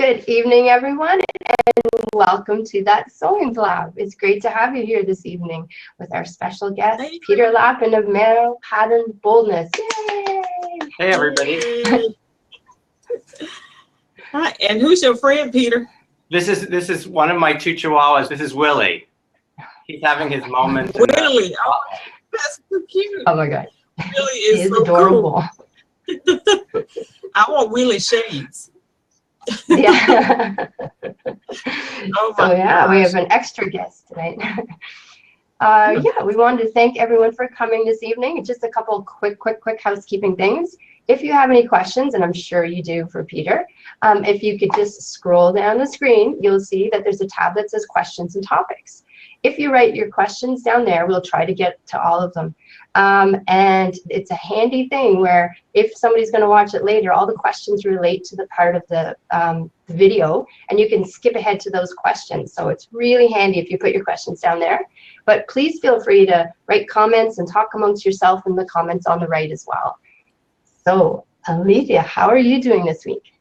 Good evening, everyone, and welcome to that Sewing Blab. It's great to have you here this evening with our special guest, Peter Lappin of Mail Pattern Boldness. Yay! Hey, everybody. Hi, and who's your friend, Peter? This is one of my two chihuahuas. This is Willie. He's having his moment. Willie, oh, that's so cute. Oh my God, Willie is so adorable. Cool. I want Willie shades. Yeah. Oh So yeah, gosh. we have an extra guest tonight. Yeah, we wanted to thank everyone for coming this evening. Just a couple quick housekeeping things. If you have any questions, and I'm sure you do for Peter, if you could just scroll down the screen, you'll see that there's a tab that says questions and topics. If you write your questions down there, we'll try to get to all of them. And it's a handy thing where if somebody's going to watch it later, all the questions relate to the part of the video, and you can skip ahead to those questions. So it's really handy if you put your questions down there. But please feel free to write comments and talk amongst yourself in the comments on the right as well. So, Alethea, how are you doing this week?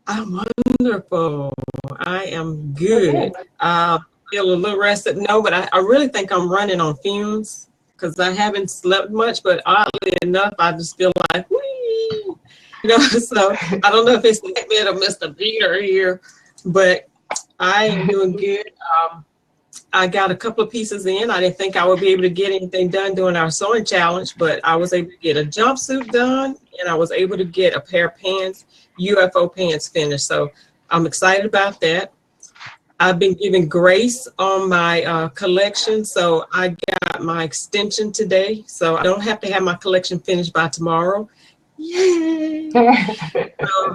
I'm wonderful. I am good. Okay. Feel a little rested. No, but I really think I'm running on fumes because I haven't slept much, but oddly enough, I just feel like, whee! You know, so I don't know if it's the bit of Mr. Peter here, but I am doing good. I got a couple of pieces in. I didn't think I would be able to get anything done during our sewing challenge, but I was able to get a jumpsuit done, and I was able to get a pair of pants, UFO pants finished. So I'm excited about that. I've been giving grace on my collection, so I got my extension today, so I don't have to have my collection finished by tomorrow. Yay! I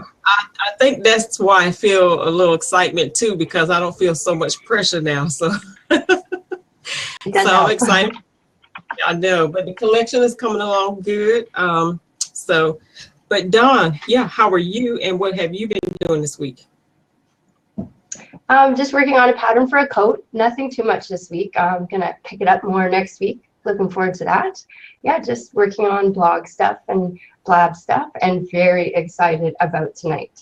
think that's why I feel a little excitement too, because I don't feel so much pressure now. So, I'm excited. I know, but the collection is coming along good. But Dawn, yeah, how are you, and what have you been doing this week? Just working on a pattern for a coat. Nothing too much this week. I'm gonna pick it up more next week. Looking forward to that. Yeah, just working on blog stuff and Blab stuff, and very excited about tonight.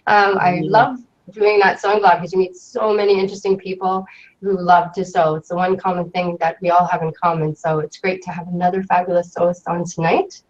I love doing that sewing blog because you meet so many interesting people who love to sew. It's the one common thing that we all have in common. So it's great to have another fabulous sewist on tonight.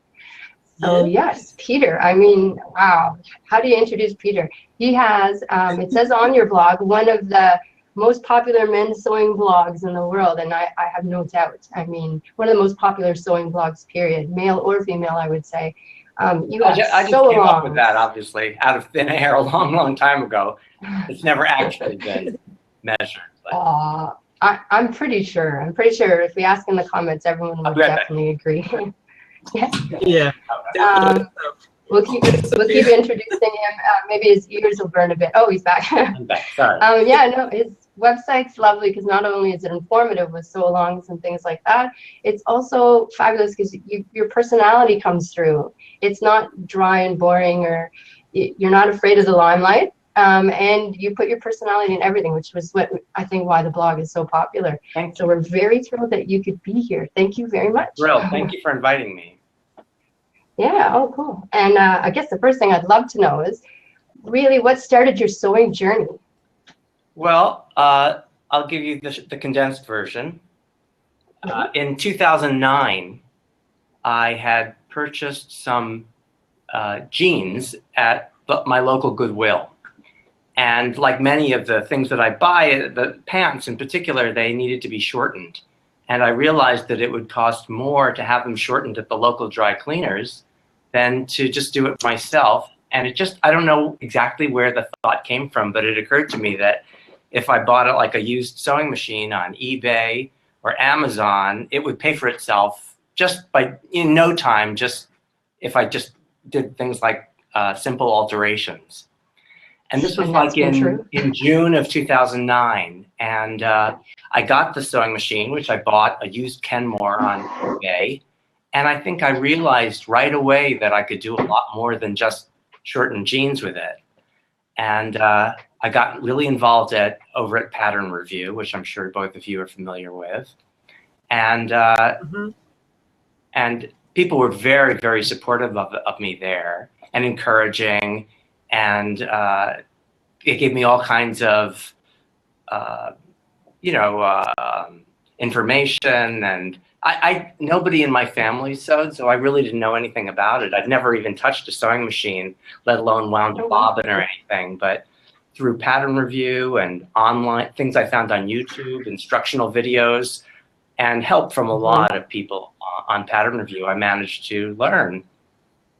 So yes, Peter, I mean, wow, how do you introduce Peter? He has, it says on your blog, one of the most popular men's sewing blogs in the world, and I have no doubt. I mean, one of the most popular sewing blogs, period, male or female, I would say. I just came up with that, obviously, out of thin air a long time ago. It's never actually been measured. I'm pretty sure. If we ask in the comments, everyone will definitely agree. Yeah. We'll keep introducing him. Maybe his ears will burn a bit. Oh, he's back. I'm back. Sorry. Yeah, no, his website's lovely because not only is it informative with sew-alongs and things like that, it's also fabulous because your personality comes through. It's not dry and boring, or you're not afraid of the limelight. And you put your personality in everything, which was what I think why the blog is so popular. So we're very thrilled that you could be here. Thank you very much. Thrilled. Thank you for inviting me. Yeah, oh, cool. And I guess the first thing I'd love to know is really what started your sewing journey? Well, I'll give you the condensed version. In 2009, I had purchased some jeans at my local Goodwill. And like many of the things that I buy, the pants in particular, they needed to be shortened. And I realized that it would cost more to have them shortened at the local dry cleaners than to just do it myself. And it just, I don't know exactly where the thought came from, but it occurred to me that if I bought it like a used sewing machine on eBay or Amazon, it would pay for itself just in no time, just if I just did things like simple alterations. And this was like in June of 2009. And I got the sewing machine, which I bought a used Kenmore on eBay. And I think I realized right away that I could do a lot more than just shorten jeans with it. And I got really involved over at Pattern Review, which I'm sure both of you are familiar with. And and people were very, very supportive of me there and encouraging. and it gave me all kinds of, information. And nobody in my family sewed, so I really didn't know anything about it. I'd never even touched a sewing machine, let alone wound a bobbin or anything. But through pattern review and online things I found on YouTube, instructional videos, and help from a lot of people on pattern review, I managed to learn.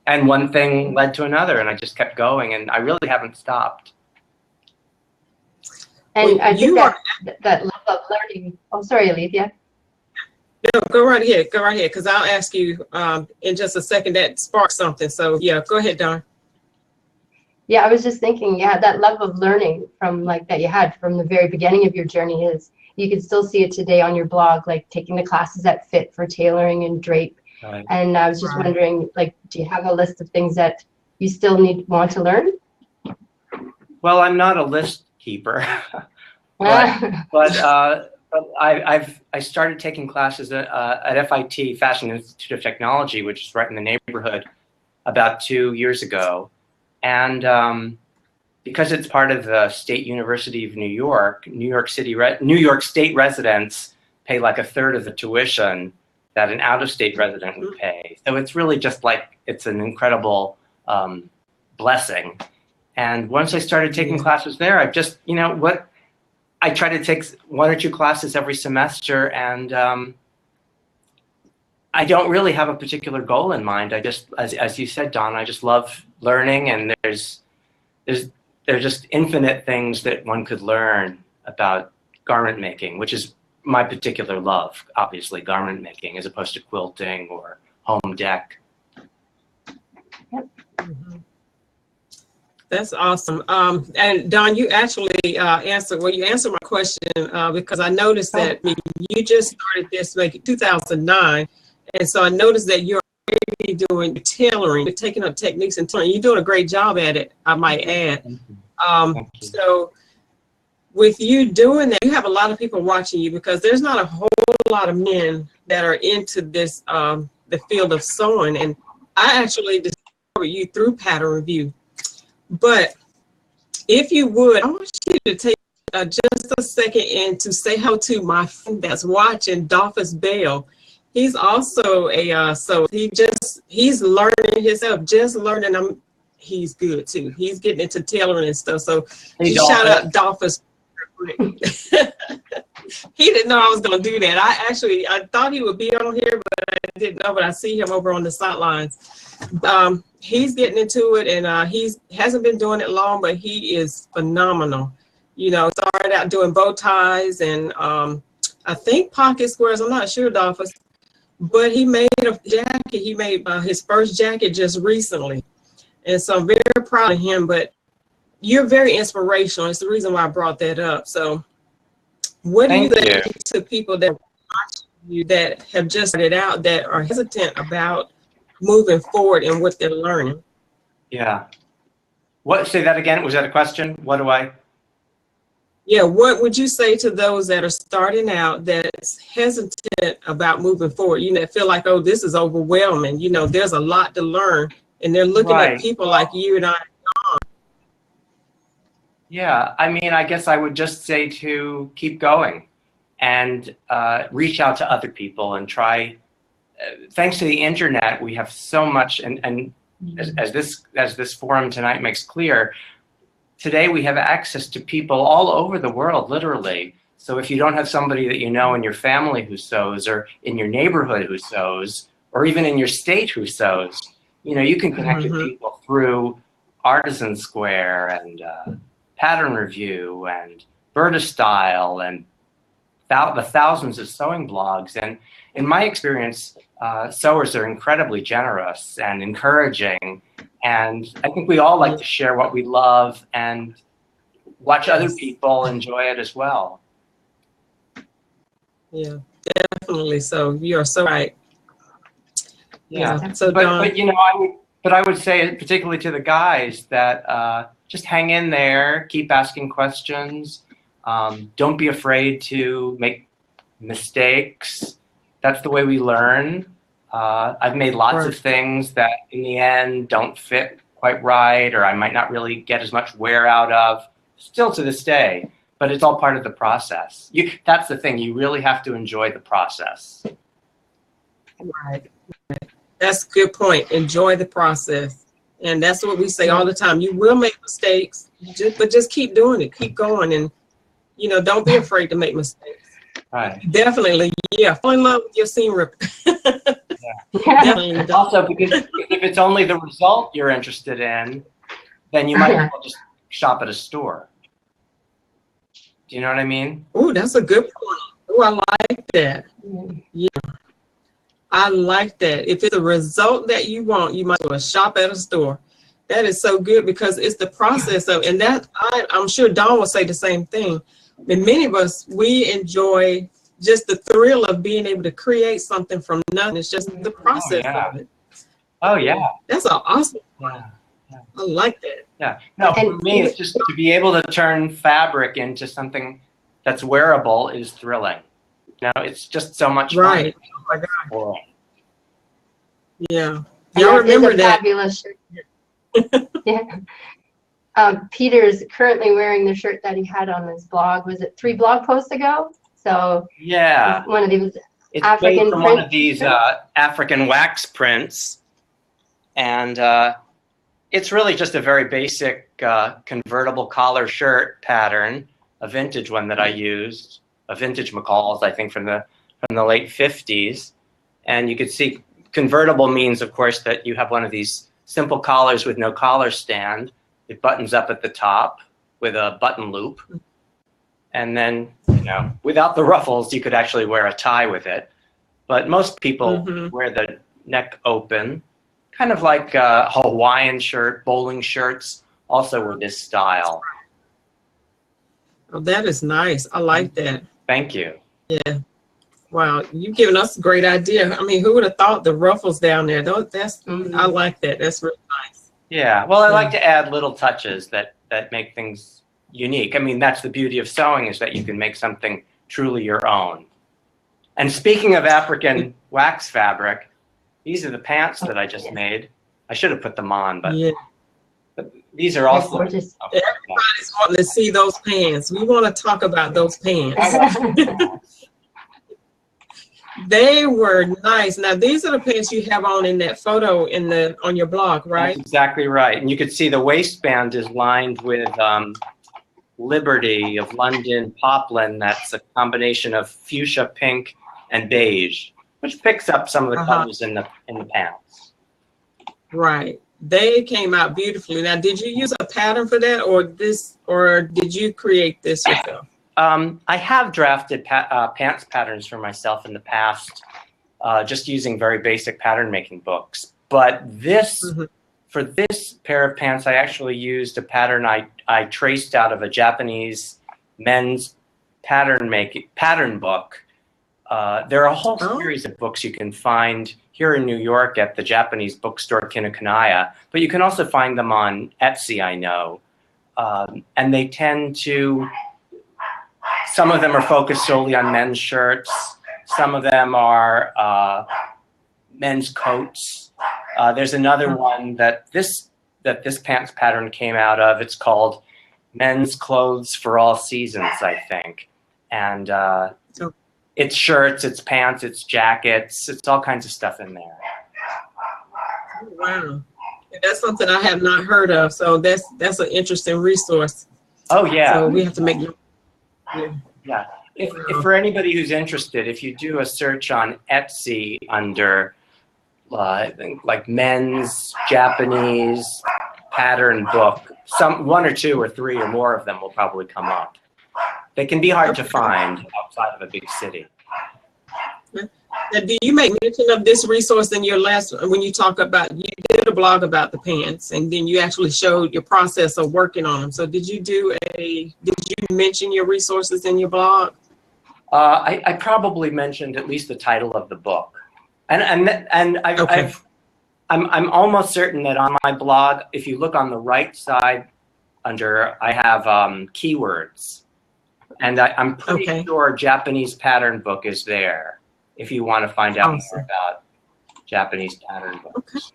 And one thing led to another, and I just kept going, and I really haven't stopped. And I think that love of learning. Oh, sorry, Alethea. No, go right ahead, because I'll ask you in just a second. That sparked something. So yeah, go ahead, Dawn. Yeah, I was just thinking, yeah, that love of learning from that you had from the very beginning of your journey is, you can still see it today on your blog, like taking the classes that fit for tailoring and drape. Right. And I was just wondering, do you have a list of things that you still want to learn? Well, I'm not a list keeper, but I started taking classes at FIT, Fashion Institute of Technology, which is right in the neighborhood, about 2 years ago. And because it's part of the State University of New York, New York State residents pay like a third of the tuition that an out-of-state resident would pay. So it's really just it's an incredible blessing. And once I started taking classes there, I've just, I try to take 1 or 2 classes every semester, and I don't really have a particular goal in mind. I just, as you said, Dawn, I just love learning, and there's just infinite things that one could learn about garment making, which is my particular love, obviously, garment making, as opposed to quilting or home deck. Yep. That's awesome. And Dawn, you actually answered my question because I noticed that you just started this in 2009. And so I noticed that you're already doing tailoring, you're taking up techniques and tailoring. You're doing a great job at it, I might add. So with you doing that, you have a lot of people watching you, because there's not a whole lot of men that are into this, the field of sewing. And I actually discovered you through pattern review. But if you would, I want you to take just a second and to say hello to my friend that's watching, Dolphus Bell. He's also so he's learning himself, just learning. He's good too. He's getting into tailoring and stuff. So shout out Dolphus. He didn't know I was going to do that. I thought he would be on here, but I didn't know. But I see him over on the sidelines. He's getting into it, and he hasn't been doing it long, but he is phenomenal. Started out doing bow ties and I think pocket squares. I'm not sure, Dolphus, but he made a jacket. He made his first jacket just recently, and so I'm very proud of him. But you're very inspirational. It's the reason why I brought that up. So what do you say to people that watch you that have just started out, that are hesitant about moving forward in what they're learning? Yeah. Say that again. Was that a question? Yeah, what would you say to those that are starting out that's hesitant about moving forward? Feel like, oh, this is overwhelming. There's a lot to learn, and they're looking at people like you and I. Yeah, I mean, I guess I would just say to keep going and reach out to other people and try. Thanks to the internet, we have so much, and as this forum tonight makes clear, today we have access to people all over the world, literally. So if you don't have somebody that you know in your family who sews, or in your neighborhood who sews, or even in your state who sews, you can connect with people through Artisan Square and Pattern Review and Berta and the thousands of sewing blogs. And in my experience, sewers are incredibly generous and encouraging. And I think we all like to share what we love and watch other people enjoy it as well. Yeah, definitely. So you are so right. Yeah. So but I would say, particularly to the guys, that just hang in there, keep asking questions. Don't be afraid to make mistakes. That's the way we learn. I've made lots of things that in the end don't fit quite right, or I might not really get as much wear out of, still to this day, but it's all part of the process. That's the thing, you really have to enjoy the process. Right. That's a good point. Enjoy the process. And that's what we say all the time. You will make mistakes, but just keep doing it. Keep going. And, you know, don't be afraid to make mistakes. Right. Definitely. Yeah. Fall in love with your scene ripper. Yeah. Also, because if it's only the result you're interested in, then you might as well just shop at a store. Do you know what I mean? Oh, that's a good point. Oh, I like that. Yeah. I like that. If it's a result that you want, you might as well shop at a store. That is so good because it's the process of, and that I'm sure Dawn will say the same thing. And many of us, we enjoy just the thrill of being able to create something from nothing. It's just the process of it. Oh yeah. That's an awesome one. Yeah. I like that. Yeah. No, for me, it's just to be able to turn fabric into something that's wearable is thrilling. You know, it's just so much fun. Right. Oh my God. Yeah. And Y'all that is remember a that? fabulous shirt. Yeah. Peter's currently wearing the shirt that he had on his blog. Was it 3 blog posts ago? So yeah, one of these it's African made from one print of these African wax prints, and it's really just a very basic convertible collar shirt pattern, a vintage one that I used, a vintage McCall's, I think from the late 50s, and you could see convertible means, of course, that you have one of these simple collars with no collar stand. It buttons up at the top with a button loop. And then, you know, without the ruffles, you could actually wear a tie with it. But most people wear the neck open, kind of like a Hawaiian shirt, bowling shirts also were this style. Oh, that is nice. I like that. Thank you. Yeah. Wow, you've given us a great idea. I mean, who would have thought the ruffles down there? I like that. That's really nice. Yeah, well, I like to add little touches that make things unique. I mean, that's the beauty of sewing, is that you can make something truly your own. And speaking of African wax fabric, these are the pants that I just made. I should have put them on, but these are also gorgeous. Everybody's wanting to see those pants. We want to talk about those pants. They were nice. Now, these are the pants you have on in that photo on your blog, right? That's exactly right. And you could see the waistband is lined with Liberty of London poplin. That's a combination of fuchsia pink and beige, which picks up some of the colors in the pants. Right. They came out beautifully. Now, did you use a pattern for that, or did you create this yourself? I have drafted pants patterns for myself in the past, just using very basic pattern making books. But for this pair of pants, I actually used a pattern I traced out of a Japanese men's pattern book. There are a whole series of books you can find here in New York at the Japanese bookstore Kinokuniya, but you can also find them on Etsy, I know. And they tend to, some of them are focused solely on men's shirts. Some of them are men's coats. There's another one that this pants pattern came out of. It's called Men's Clothes for All Seasons, I think. And it's shirts, it's pants, it's jackets, it's all kinds of stuff in there. Oh, wow. That's something I have not heard of. So that's an interesting resource. Oh, yeah. So we have to make. Yeah. If for anybody who's interested, if you do a search on Etsy under like men's Japanese pattern book, one or two or three or more of them will probably come up. They can be hard to find outside of a big city. Now, do you make mention of this resource in your when you talk about, you did a blog about the pants and then you actually showed your process of working on them. So did you mention your resources in your blog? I probably mentioned at least the title of the book. I'm almost certain that on my blog, if you look on the right side I have keywords. And I'm pretty sure Japanese pattern book is there if you want to find out more about Japanese pattern books.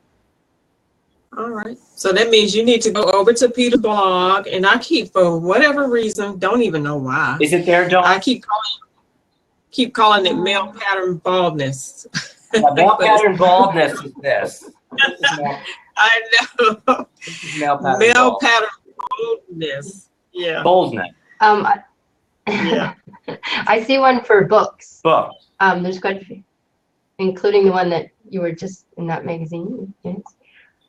All right. So that means you need to go over to Peter's blog, and I keep, for whatever reason, don't even know why. Is it there, Dawn? I keep calling it male pattern baldness. Yeah, male pattern baldness is this. I know. This is male pattern Male bald. pattern boldness. Yeah. Boldness. Yeah. I see one for books. Book. There's quite a few, including the one that you were just in that magazine. Yes.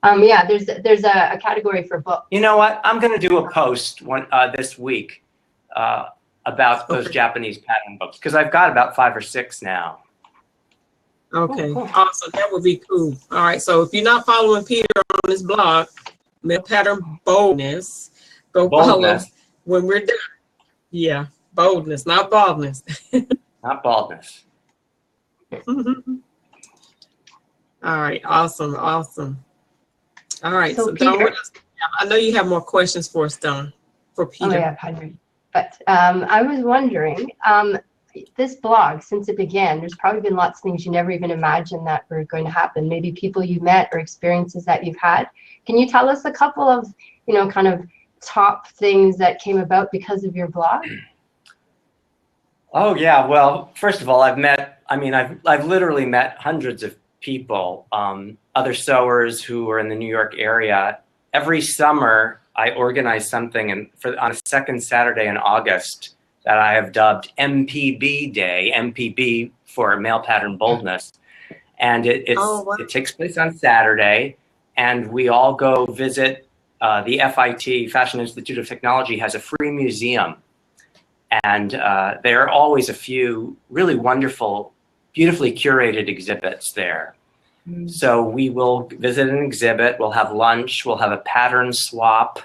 Yeah, there's a category for books. You know what? I'm going to do a post this week about those Japanese pattern books because I've got about 5 or 6 now. Okay. Cool. Awesome. That would be cool. All right. So if you're not following Peter on his blog, Male Pattern Boldness, go follow when we're done. Yeah. Boldness, not baldness. Not baldness. All right. Awesome. Awesome. All right. So So Dawn, Peter, what else do you have? I know you have more questions for us, Dawn, for Peter. oh yeah, pardon. But I was wondering, this blog, since it began, there's probably been lots of things you never even imagined that were going to happen. Maybe people you met or experiences that you've had. Can you tell us a couple of, kind of top things that came about because of your blog? Oh yeah. Well, first of all, I've literally met hundreds of people, other sewers who are in the New York area. Every summer, I organize something on a second Saturday in August that I have dubbed MPB Day, MPB for Male Pattern Boldness. And it takes place on Saturday, and we all go visit the FIT, Fashion Institute of Technology, has a free museum. And there are always a few really wonderful, beautifully curated exhibits there. So we will visit an exhibit, we'll have lunch, we'll have a pattern swap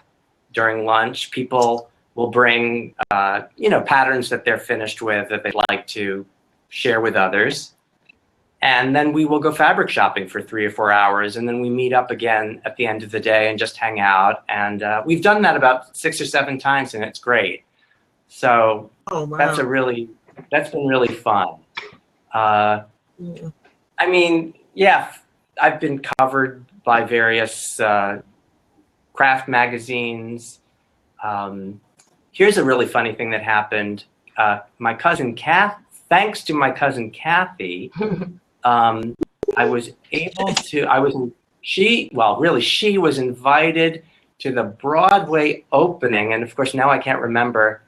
during lunch. People will bring, patterns that they're finished with that they'd like to share with others. And then we will go fabric shopping for 3 or 4 hours. And then we meet up again at the end of the day and just hang out. And we've done that about 6 or 7 times, and it's great. So that's been really fun. I've been covered by various craft magazines. Here's a really funny thing that happened. Thanks to my cousin Kathy, she was invited to the Broadway opening. And of course, now I can't remember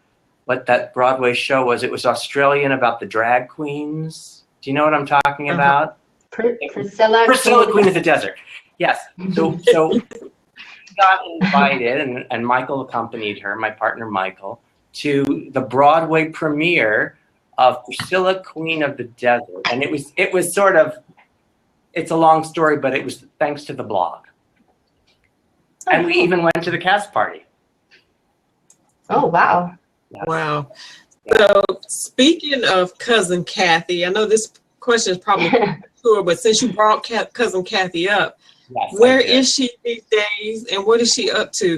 what that Broadway show was. It was Australian, about the drag queens. Do you know what I'm talking about? Priscilla, Queen of the Desert. Yes. So she got invited, and Michael accompanied her, my partner Michael, to the Broadway premiere of Priscilla, Queen of the Desert. And it was sort of, it's a long story, but it was thanks to the blog. And we even went to the cast party. Oh, wow. Yeah. Wow. So speaking of cousin Kathy, I know this question is probably sure, but since you brought cousin Kathy up, Yes, where is she these days and what is she up to?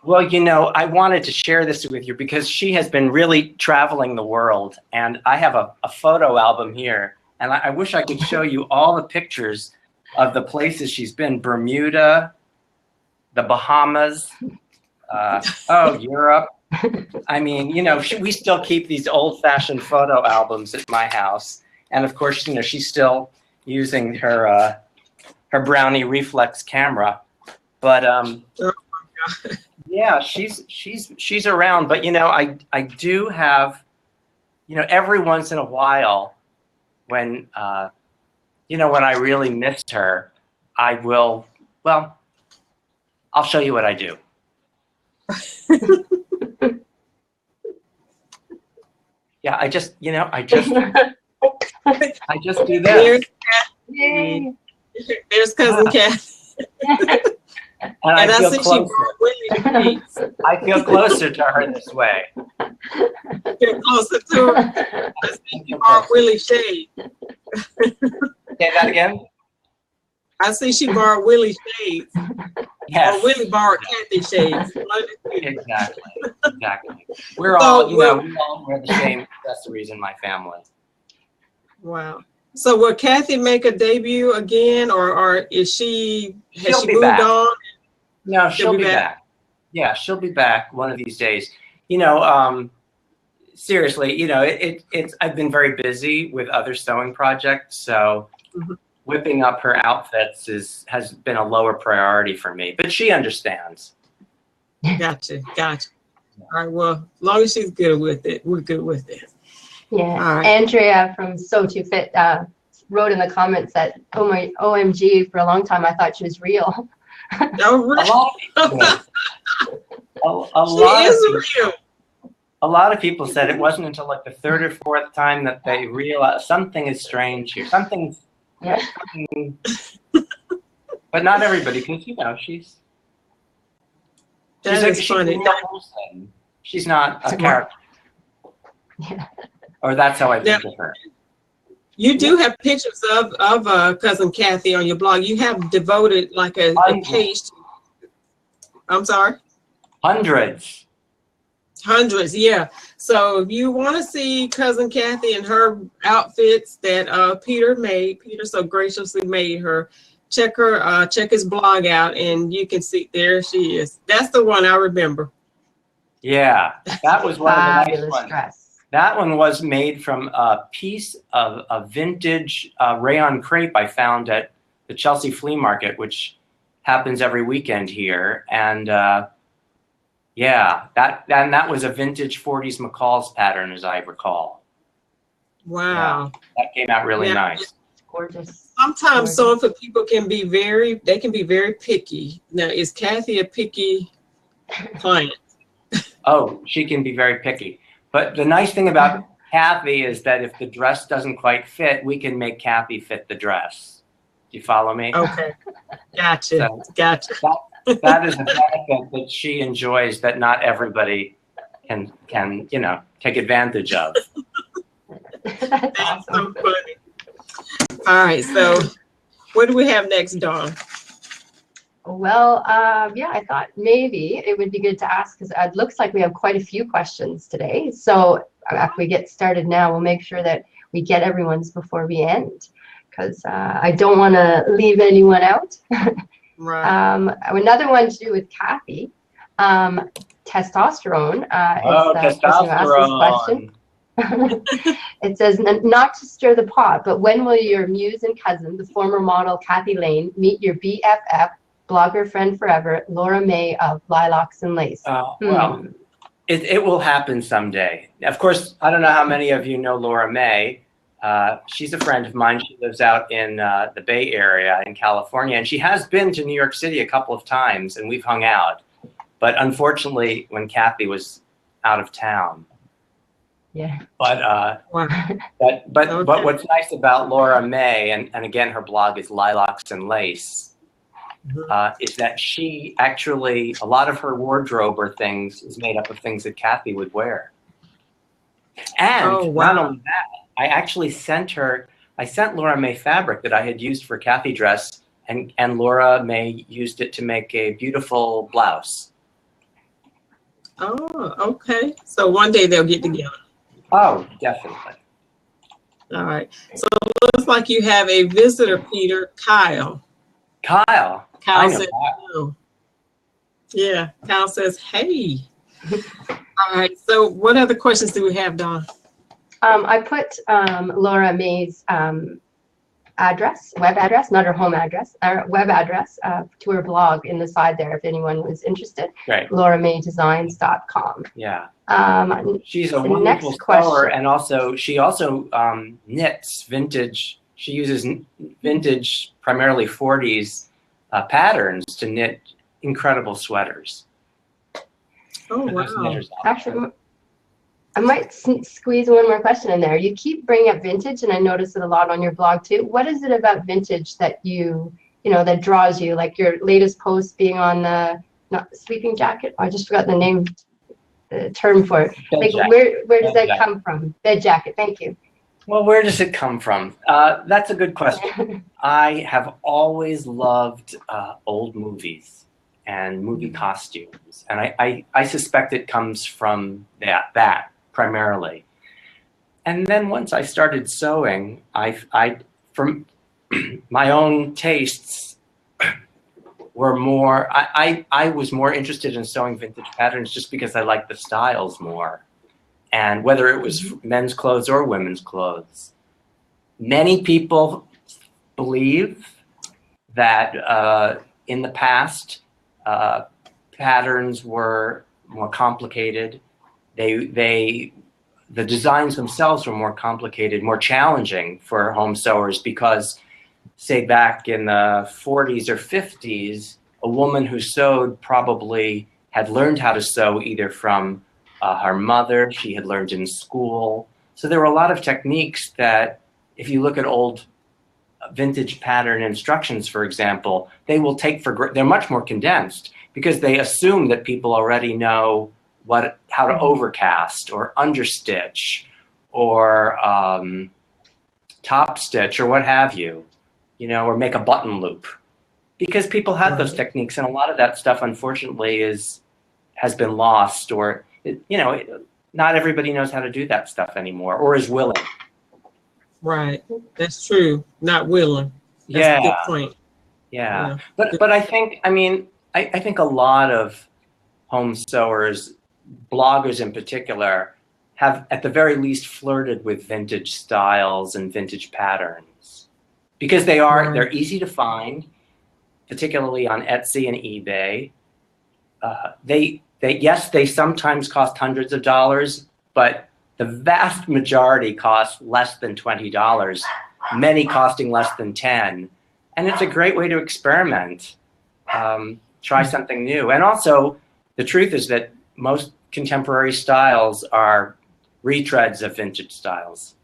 Well, I wanted to share this with you because she has been really traveling the world, and I have a photo album here, and I wish I could show you all the pictures of the places she's been. Bermuda, the Bahamas, Europe. I mean, we still keep these old-fashioned photo albums at my house, and of course, she's still using her Brownie reflex camera, but yeah, she's around. But I do have, every once in a while, when when I really missed her, I'll show you what I do. Yeah, I just do this. Yay. There's cousin Kathy. And I feel see closer. I feel closer to her this way. Get closer to her. I see she borrowed Willie shade. Say that again? I see she borrowed Willie shades. Yes. Or Willie borrowed Kathy shades. Exactly. We're all, we all wear the same accessories in my family. Wow. So will Kathy make a debut again, or has she She'll be moved back. on? No, she'll be back. Yeah, she'll be back one of these days. Seriously, it's I've been very busy with other sewing projects, so whipping up her outfits has been a lower priority for me. But she understands. Gotcha. All right. Well, as long as she's good with it, we're good with it. Yeah. All right. Andrea from Sew to Fit wrote in the comments that, oh my, OMG, for a long time I thought she was real. Oh, really? A lot of people said it wasn't until like the third or fourth time that they realized something is strange here. Something, but not everybody, because she's funny. a real person. She's not a character. Yeah. Or that's how I think of her. You do have pictures of cousin Kathy on your blog. You have devoted like a page. I'm sorry? Hundreds, yeah. So if you want to see cousin Kathy and her outfits that Peter so graciously made her, check his blog out, and you can see there she is. That's the one I remember. Yeah, that was one of the nice ones. Dress. That one was made from a piece of a vintage rayon crepe I found at the Chelsea Flea Market, which happens every weekend here. And that was a vintage 40s McCall's pattern, as I recall. Wow. Yeah, that came out really nice. It's gorgeous. Sometimes sewing for people can be very picky. Now, is Kathy a picky client? Oh, she can be very picky. But the nice thing about Kathy is that if the dress doesn't quite fit, we can make Kathy fit the dress. Do you follow me? Okay. Gotcha. So Gotcha. That is a benefit that she enjoys that not everybody can take advantage of. That's awesome. So funny. All right. So what do we have next, Dawn? Well, yeah, I thought maybe it would be good to ask, because it looks like we have quite a few questions today. So if we get started now, we'll make sure that we get everyone's before we end, because I don't want to leave anyone out. Right. Another one to do with Kathy, testosterone. Testosterone. It says, not to stir the pot, but when will your muse and cousin, the former model Kathy Lane, meet your BFF, blogger friend forever, Laura May of Lilacs and Lace? Well, it will happen someday. Of course, I don't know how many of you know Laura May. She's a friend of mine. She lives out in the Bay Area in California, and she has been to New York City a couple of times, and we've hung out. But unfortunately, when Kathy was out of town. Yeah. But what's nice about Laura May, and again, her blog is Lilacs and Lace, is that she actually, a lot of her wardrobe or things is made up of things that Kathy would wear. And not only that, I actually sent Laura May fabric that I had used for Kathy dress, and Laura May used it to make a beautiful blouse. Oh, okay. So one day they'll get together. Oh, definitely. All right. So it looks like you have a visitor, Peter, Kyle. Kyle says, hello. Yeah, Kyle says, hey. All right. So what other questions do we have, Dawn? I put Laura May's web address, not her home address, web address to her blog in the side there if anyone was interested. Right. LauraMayDesigns.com. Yeah. She's a wonderful sewer, and she also knits vintage. She uses vintage, primarily 40s patterns to knit incredible sweaters. Oh, wow. Actually, I might squeeze one more question in there. You keep bringing up vintage, and I notice it a lot on your blog too. What is it about vintage that that draws you? Like your latest post being on the sleeping jacket. I just forgot the term for it. Like where does that come from? Bed jacket. Thank you. Well, where does it come from? That's a good question. I have always loved old movies and movie costumes, and I suspect it comes from that primarily. And then once I started sewing, I from my own tastes were more, I was more interested in sewing vintage patterns just because I liked the styles more. And whether it was men's clothes or women's clothes. Many people believe that in the past, patterns were more complicated. The designs themselves were more complicated, more challenging for home sewers because, say, back in the 40s or 50s, a woman who sewed probably had learned how to sew either from her mother, she had learned in school. So there were a lot of techniques that, if you look at old vintage pattern instructions, for example, they will take for, they're much more condensed because they assume that people already know how to overcast or understitch or top stitch or what have you, or make a button loop, because people had those techniques, and a lot of that stuff, unfortunately, has been lost, or not everybody knows how to do that stuff anymore, or is willing. Right, that's true. Not willing. That's a good point. Yeah. But I think, I think a lot of home sewers, bloggers in particular, have at the very least flirted with vintage styles and vintage patterns because they're easy to find, particularly on Etsy and eBay. They sometimes cost hundreds of dollars, but the vast majority cost less than $20, many costing less than 10. And it's a great way to experiment, try something new. And also, the truth is that most contemporary styles are retreads of vintage styles.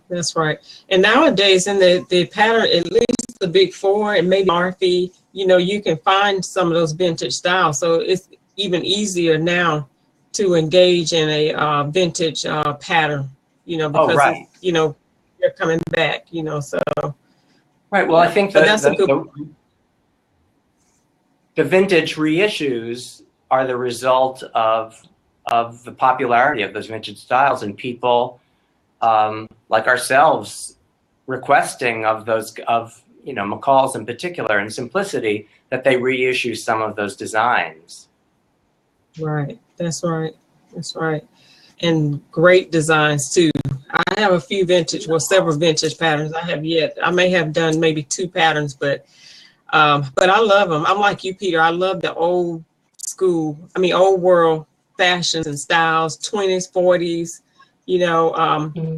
That's right. And nowadays, in the pattern, at least the big four and maybe Murphy, you can find some of those vintage styles. So it's even easier now to engage in a vintage pattern, because they're coming back, so. Right. Well, I think the vintage reissues are the result of the popularity of those vintage styles and people like ourselves requesting of McCall's in particular, and Simplicity, that they reissue some of those designs. Right. That's right. And great designs too. I have a few several vintage patterns. I may have done maybe 2 patterns, but I love them. I'm like you, Peter. I love the old world fashions and styles, 20s, 40s.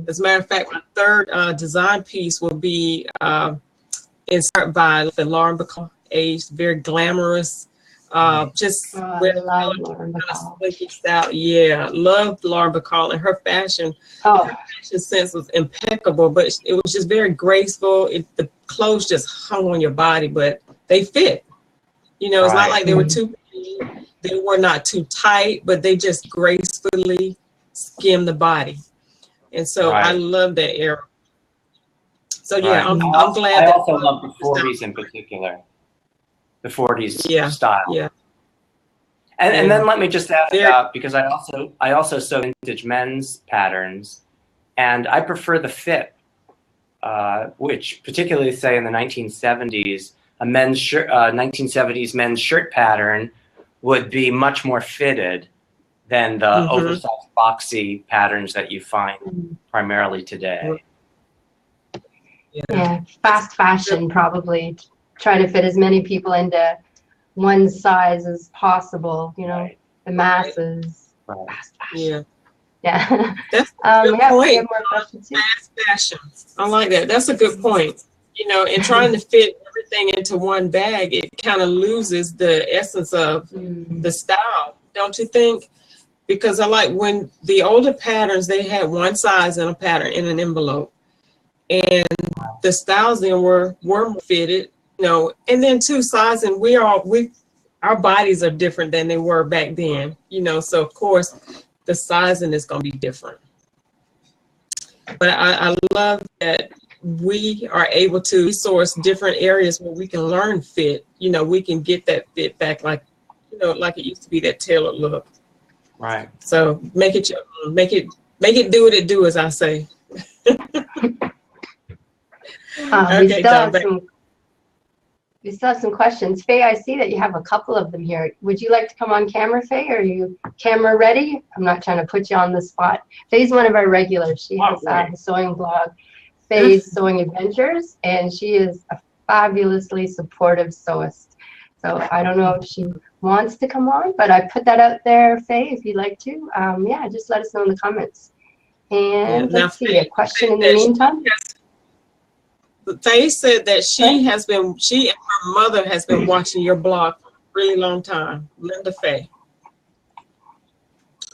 As a matter of fact, my third design piece will be inspired by the Lauren Bacall, aged, very glamorous. Just with slicky style. Yeah, loved Lauren Bacall, and her fashion sense was impeccable, but it was just very graceful. The clothes just hung on your body, but they fit. It's not like they were too big, they were not too tight, but they just gracefully skimmed the body. And so I love that era. So yeah, I'm glad. I also love the 40s in particular. The 40s style. Yeah. And then let me just add about, because I also sew vintage men's patterns, and I prefer the fit, which particularly, say, in the 1970s, a 1970s men's shirt pattern would be much more fitted than the oversized boxy patterns that you find primarily today. Yeah, fast fashion, probably try to fit as many people into one size as possible, the masses. Fast fashion. Yeah. That's a good point. We have more questions too. Fast fashion. I like that. That's a good point. And trying to fit everything into one bag, it kind of loses the essence of the style, don't you think? Because I like when the older patterns, they had one size in a pattern in an envelope, and the styles then were more fitted, and then sizing. Our bodies are different than they were back then, so of course the sizing is going to be different. But I love that we are able to resource different areas where we can learn fit. We can get that fit back, like it used to be, that tailored look. Right. So make it Make it do what it do, as I say. We still have some questions. Faye, I see that you have a couple of them here. Would you like to come on camera, Faye? Are you camera ready? I'm not trying to put you on the spot. Faye's one of our regulars. She has the sewing blog, Faye's Sewing Adventures, and she is a fabulously supportive sewist. So I don't know if she wants to come on, but I put that out there, Faye, if you'd like to. Yeah, just let us know in the comments. And let's see, a question in the meantime. Faye said that she and her mother has been watching your blog for a really long time. Linda Faye.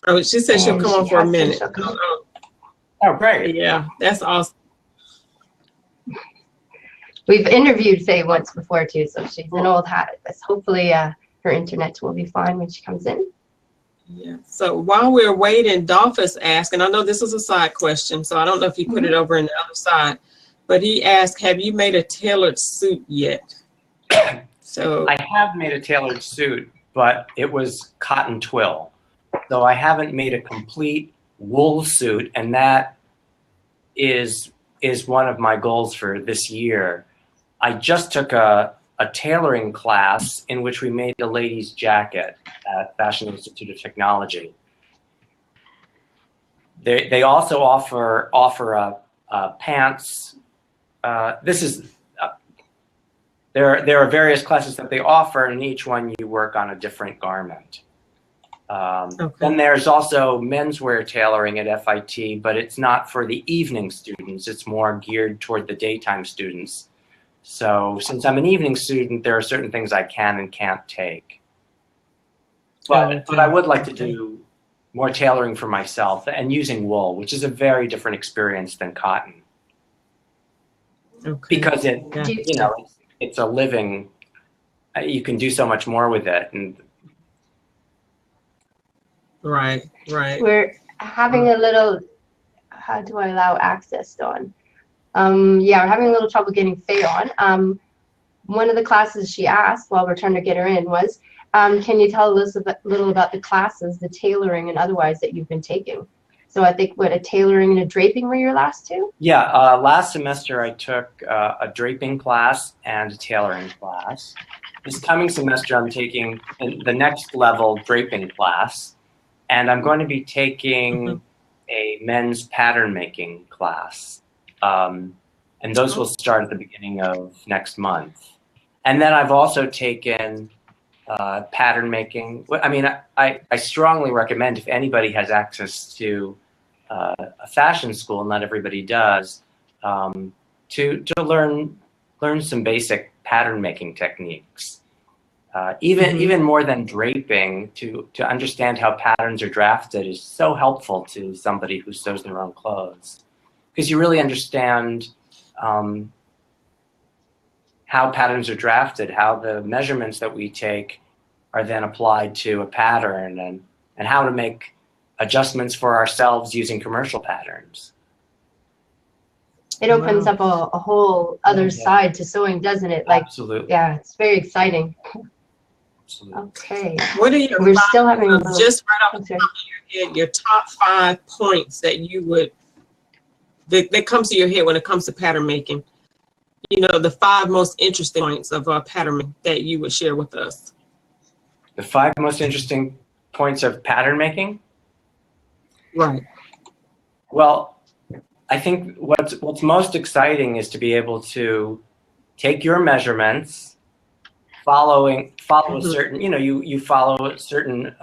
Oh, she said she'll come on for a minute. Oh, great. Yeah, that's awesome. We've interviewed Faye once before too, so she's an old hat at this. Hopefully her internet will be fine when she comes in. Yeah. So while we're waiting, Dolphus asked, and I know this is a side question, so I don't know if you put it over in the other side, but he asked, have you made a tailored suit yet? So I have made a tailored suit, but it was cotton twill. So I haven't made a complete wool suit, and that is one of my goals for this year. I just took a tailoring class in which we made a lady's jacket at Fashion Institute of Technology. They also offer pants. There are various classes that they offer, and each one you work on a different garment. Then there's also menswear tailoring at FIT, but it's not for the evening students. It's more geared toward the daytime students. So since I'm an evening student, there are certain things I can and can't take. But I would like to do more tailoring for myself and using wool, which is a very different experience than cotton. Because it's a living, you can do so much more with it. And Right. We're having a little, how do I allow access, Dawn? Yeah, we're having a little trouble getting Faye on. One of the classes she asked while we're trying to get her in was, can you tell us a little about the classes, the tailoring and otherwise that you've been taking? So I think a tailoring and a draping were your last two? Yeah, last semester I took a draping class and a tailoring class. This coming semester I'm taking the next level draping class. And I'm going to be taking a men's pattern making class. And those will start at the beginning of next month. And then I've also taken pattern making. I mean, I strongly recommend, if anybody has access to a fashion school, not everybody does, to learn some basic pattern making techniques. Even more than draping, to understand how patterns are drafted is so helpful to somebody who sews their own clothes, because you really understand how patterns are drafted, how the measurements that we take are then applied to a pattern, and how to make adjustments for ourselves using commercial patterns. It opens up a whole other side to sewing, doesn't it? Like, absolutely. Yeah, it's very exciting. Absolutely. Okay. What are your We're still having a little, just right off the top of your head, your top 5 points that you would that comes to your head when it comes to pattern making? You know, the 5 most interesting points of pattern that you would share with us. The 5 most interesting points of pattern making? Right. Well, I think what's most exciting is to be able to take your measurements, follow a certain, you follow a certain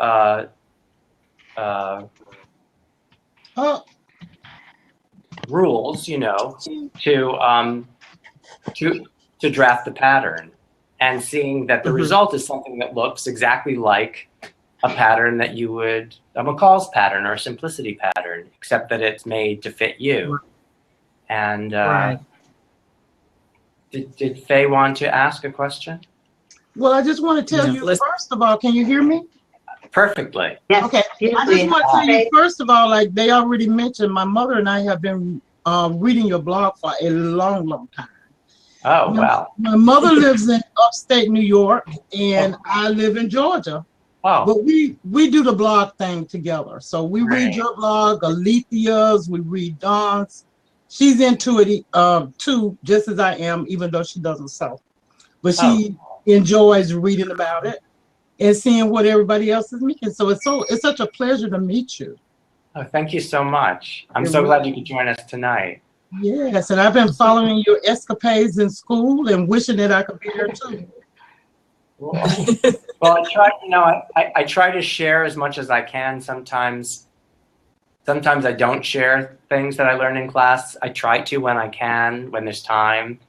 rules, to draft the pattern, and seeing that the result is something that looks exactly like a pattern that you would, a McCall's pattern or a simplicity pattern, except that it's made to fit you. And did Faye want to ask a question? Well, I just want to tell you, first of all, can you hear me? Perfectly. Yes, okay. I just want to tell you, first of all, like they already mentioned, my mother and I have been reading your blog for a long, long time. Oh, wow. My mother lives in upstate New York, and I live in Georgia. Oh, But we do the blog thing together. So we read Right. your blog, Alethea's, we read Dawn's. She's into it too, just as I am, even though she doesn't sew. But she enjoys reading about it and seeing what everybody else is making. So it's such a pleasure to meet you. oh, thank you so much. I'm You're so glad welcome. you could join us tonight. Yes, and I've been following your escapades in school and wishing that I could be there too. Well, I try, I try to share as much as I can. Sometimes I don't share things that I learn in class. I try to when I can, when there's time.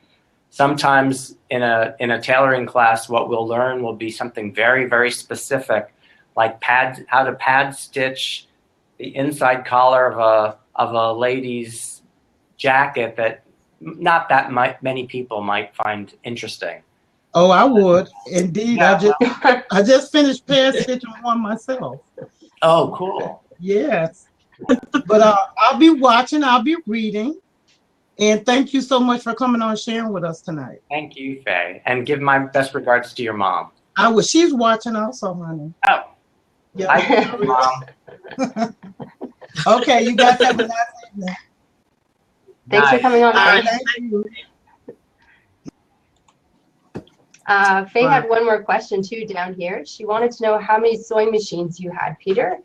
Sometimes in a tailoring class, what we'll learn will be something very, very specific, like how to pad stitch the inside collar of a lady's jacket that not that many people might find interesting. Oh, I would indeed. Yeah. I just finished pad stitching one myself. Oh, cool. Yes, but I'll be watching. I'll be reading, and thank you so much for coming on sharing with us tonight. Thank you, Faye, and give my best regards to your mom. She's watching also, honey. Oh, Yeah. hi, Mom. Okay, you guys have a nice evening. Thanks for coming on. All right, Faye. thank you. Faye had one more question too down here. She wanted to know how many sewing machines you had, Peter.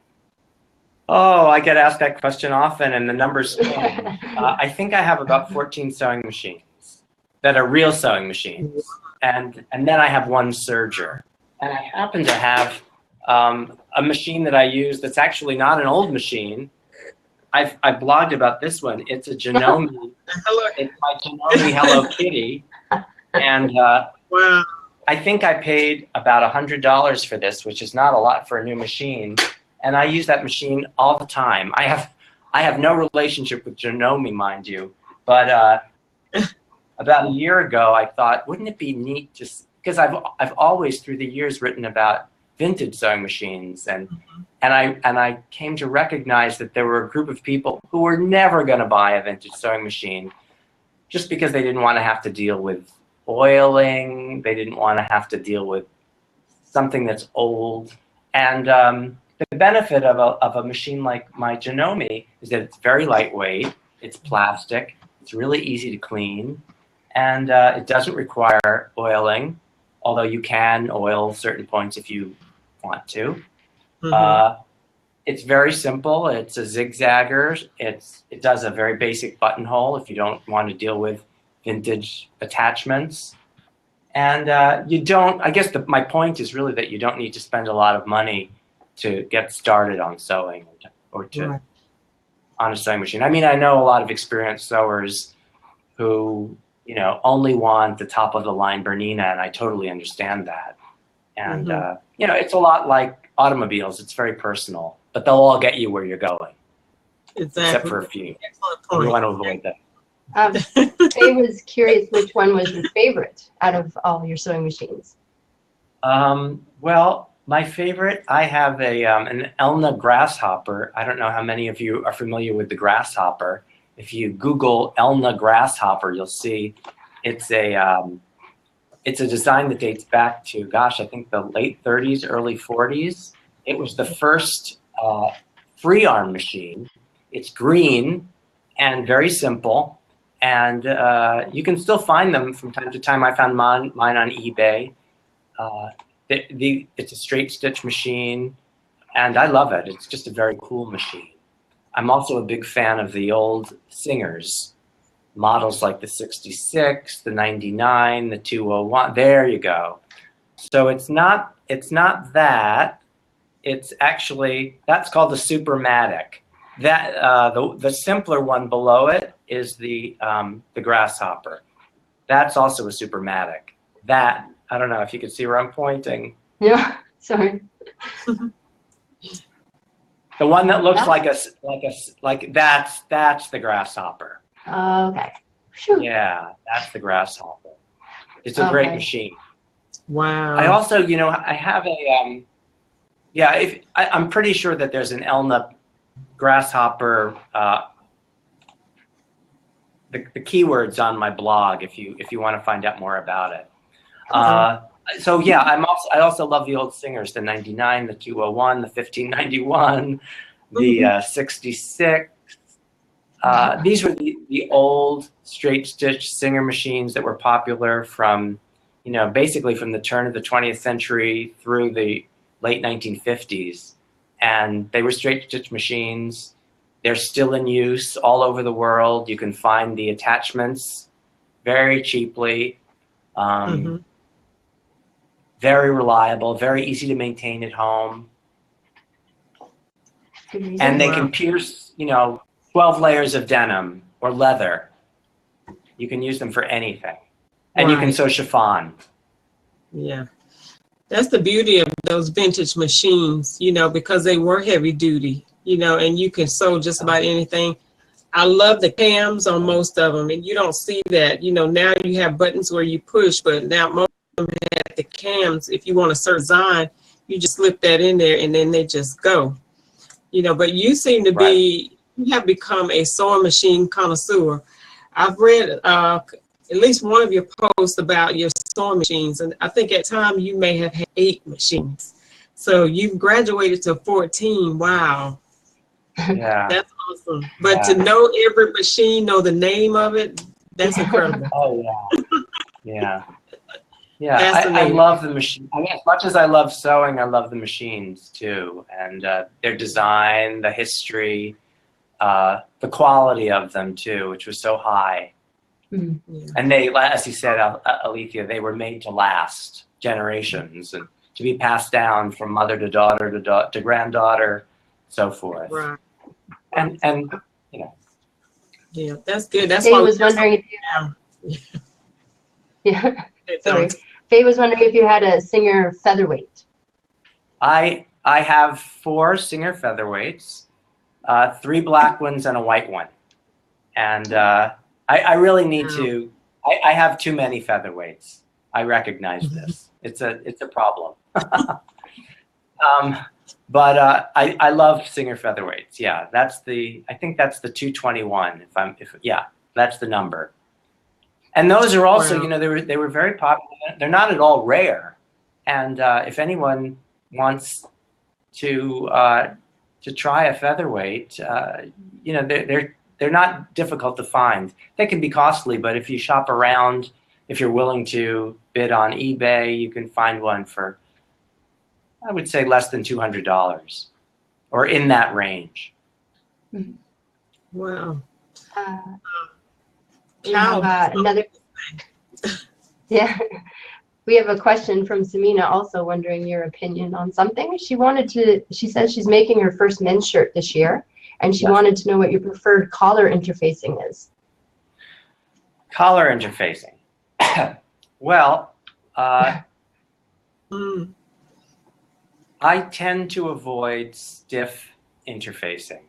Oh, I get asked that question often, and the numbers change. I think I have about 14 sewing machines that are real sewing machines, and then I have one serger. And I happen to have a machine that I use that's actually not an old machine. I've blogged about this one. It's a Janome. It's my Janome Hello Kitty, and Wow. I think I paid about $100 for this, which is not a lot for a new machine. And I use that machine all the time. I have no relationship with Janome, mind you, but about a year ago, I thought, wouldn't it be neat because I've always through the years written about vintage sewing machines, and I came to recognize that there were a group of people who were never going to buy a vintage sewing machine just because they didn't want to have to deal with oiling. They didn't want to have to deal with something that's old. And the benefit of a machine like my Janome is that it's very lightweight, it's plastic, it's really easy to clean, and it doesn't require oiling, although you can oil certain points if you want to. It's very simple. It's a zigzagger. It does a very basic buttonhole if you don't want to deal with vintage attachments. And you don't, I guess my point is really that you don't need to spend a lot of money to get started on sewing or on a sewing machine. I mean, I know a lot of experienced sewers who, only want the top of the line Bernina, and I totally understand that. And, it's a lot like automobiles. It's very personal, but they'll all get you where you're going. Exactly. Except for a few. Excellent point. We want to avoid that. Faye was curious which one was your favorite out of all your sewing machines. Well, my favorite, I have an Elna grasshopper. I don't know how many of you are familiar with the grasshopper. If you Google Elna grasshopper, you'll see it's a design that dates back to, gosh, I think the late 30s, early 40s. It was the first free arm machine. It's green and very simple. And you can still find them from time to time. I found mine on eBay. It's a straight stitch machine, and I love it. It's just a very cool machine. I'm also a big fan of the old Singers, models like the 66, the 99, the 201. There you go. So it's not that. It's actually, that's called the Supermatic. That the simpler one below it is the grasshopper. That's also a Supermatic. That, I don't know if you can see where I'm pointing. Yeah, sorry. The one that looks like that's the grasshopper. Okay. Phew. Yeah, that's the grasshopper. It's a great machine. Wow. I also, I have a I'm pretty sure that there's an Elna grasshopper. The keywords on my blog if you want to find out more about it. So yeah, I also love the old singers, the 99, the 201, the 1591, the 66. These were the old straight stitch Singer machines that were popular from, basically from the turn of the 20th century through the late 1950s. And they were straight stitch machines. They're still in use all over the world. You can find the attachments very cheaply. Very reliable, very easy to maintain at home. And they can pierce, 12 layers of denim or leather. You can use them for anything. And you can sew chiffon. Yeah. That's the beauty of those vintage machines, because they were heavy duty, and you can sew just about anything. I love the cams on most of them, and you don't see that. Now you have buttons where you push, but now most of them have the cams. If you want a certain design, you just slip that in there, and then they just go. But you seem to be, you have become a sewing machine connoisseur. I've read at least one of your posts about your sewing machines, and I think at time you may have had 8 machines. So you've graduated to 14. Wow. Yeah. That's awesome. But to know every machine, know the name of it, that's incredible. Oh, yeah. Yeah, I love the machine. I mean, as much as I love sewing, I love the machines too. And their design, the history, the quality of them too, which was so high. And they, as you said, Alethea, they were made to last generations and to be passed down from mother to daughter to granddaughter, so forth. Right. And Yeah, that's good. That's Faye why was wondering if you sorry. Faye was wondering if you had a Singer featherweight. I have 4 Singer featherweights, 3 black ones and a white one. And I really need to, I have too many featherweights. I recognize this. It's a problem. But I love Singer featherweights. Yeah, I think that's the 221. That's the number. And those are also, they were very popular. They're not at all rare. And if anyone wants to try a featherweight, they're not difficult to find. They can be costly, but if you shop around, if you're willing to bid on eBay, you can find one for, I would say, less than $200 or in that range. Wow. We have another. Yeah. We have a question from Samina also wondering your opinion on something. She says she's making her first men's shirt this year, and she wanted to know what your preferred collar interfacing is. Collar interfacing. Well, I tend to avoid stiff interfacing.